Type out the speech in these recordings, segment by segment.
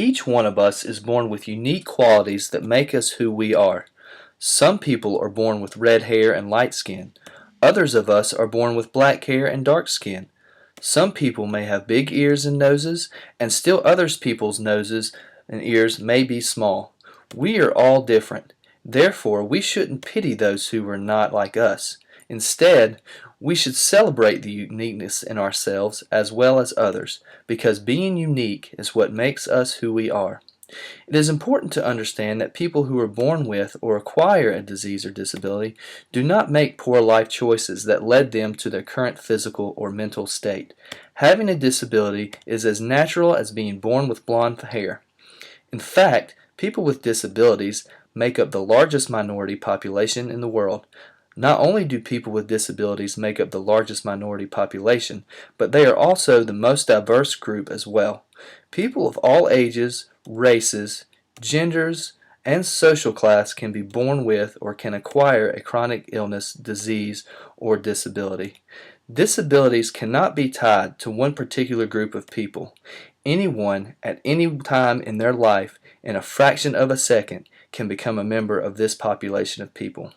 Each one of us is born with unique qualities that make us who we are. Some people are born with red hair and light skin. Others of us are born with black hair and dark skin. Some people may have big ears and noses, and still others people's noses and ears may be small. We are all different. Therefore, we shouldn't pity those who are not like us. Instead, we should celebrate the uniqueness in ourselves as well as others, because being unique is what makes us who we are. It is important to understand that people who are born with or acquire a disease or disability do not make poor life choices that led them to their current physical or mental state. Having a disability is as natural as being born with blonde hair. In fact, people with disabilities make up the largest minority population in the world. Not only do people with disabilities make up the largest minority population, but they are also the most diverse group as well. People of all ages, races, genders, and social class can be born with or can acquire a chronic illness, disease, or disability. Disabilities cannot be tied to one particular group of people. Anyone at any time in their life, in a fraction of a second, can become a member of this population of people.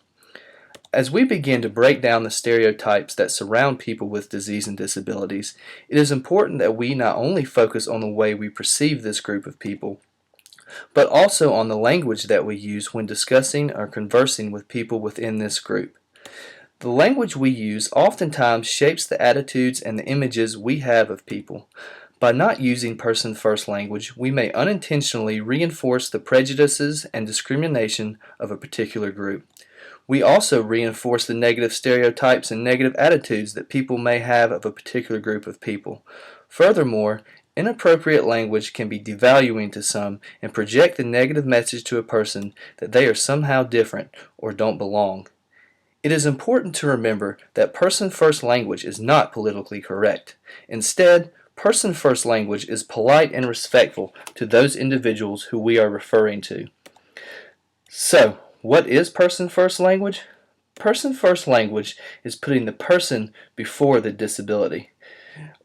As we begin to break down the stereotypes that surround people with disease and disabilities, it is important that we not only focus on the way we perceive this group of people, but also on the language that we use when discussing or conversing with people within this group. The language we use oftentimes shapes the attitudes and the images we have of people. By not using person-first language, we may unintentionally reinforce the prejudices and discrimination of a particular group. We also reinforce the negative stereotypes and negative attitudes that people may have of a particular group of people. Furthermore, inappropriate language can be devaluing to some and project the negative message to a person that they are somehow different or don't belong. It is important to remember that person-first language is not politically correct. Instead, person-first language is polite and respectful to those individuals who we are referring to. So, what is person-first language? Person-first language is putting the person before the disability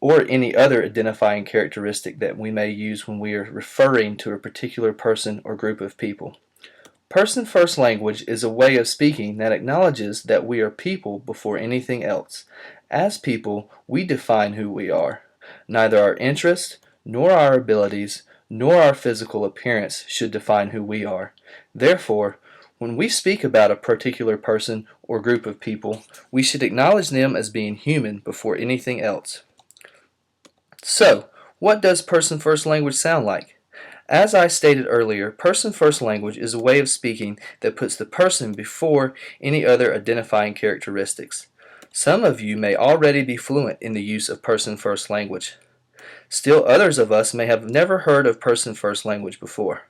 or any other identifying characteristic that we may use when we are referring to a particular person or group of people. Person-first language is a way of speaking that acknowledges that we are people before anything else. As people, we define who we are. Neither our interests, nor our abilities, nor our physical appearance should define who we are. Therefore, when we speak about a particular person or group of people, we should acknowledge them as being human before anything else. So, what does person-first language sound like? As I stated earlier, person-first language is a way of speaking that puts the person before any other identifying characteristics. Some of you may already be fluent in the use of person-first language. Still, others of us may have never heard of person-first language before.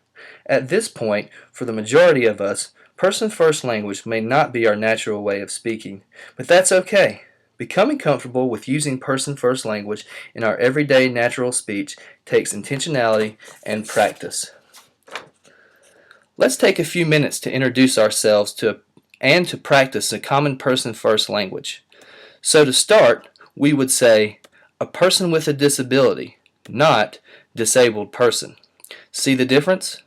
At this point, for the majority of us, person-first language may not be our natural way of speaking, but that's okay. Becoming comfortable with using person-first language in our everyday natural speech takes intentionality and practice. Let's take a few minutes to introduce ourselves and to practice a common person-first language. So to start, we would say, a person with a disability, not disabled person. See the difference?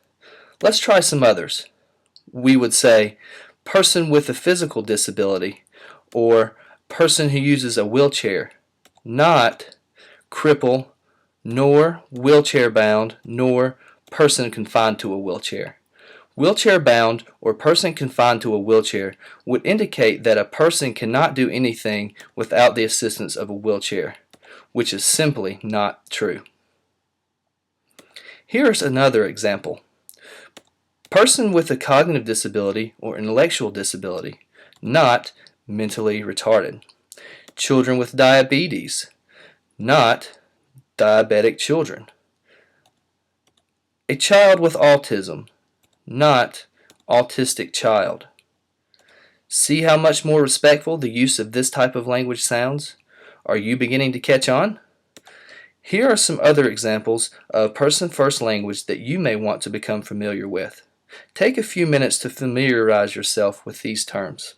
Let's try some others. We would say, person with a physical disability, or person who uses a wheelchair, not cripple, nor wheelchair bound, nor person confined to a wheelchair. Wheelchair bound or person confined to a wheelchair would indicate that a person cannot do anything without the assistance of a wheelchair, which is simply not true. Here's another example. Person with a cognitive disability or intellectual disability, not mentally retarded. Children with diabetes, not diabetic children. A child with autism, not autistic child. See how much more respectful the use of this type of language sounds? Are you beginning to catch on? Here are some other examples of person-first language that you may want to become familiar with. Take a few minutes to familiarize yourself with these terms.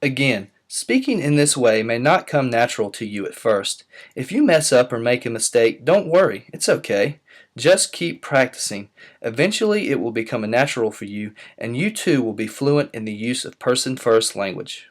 Again, speaking in this way may not come natural to you at first. If you mess up or make a mistake, don't worry, it's okay. Just keep practicing. Eventually, it will become natural for you, and you too will be fluent in the use of person first language.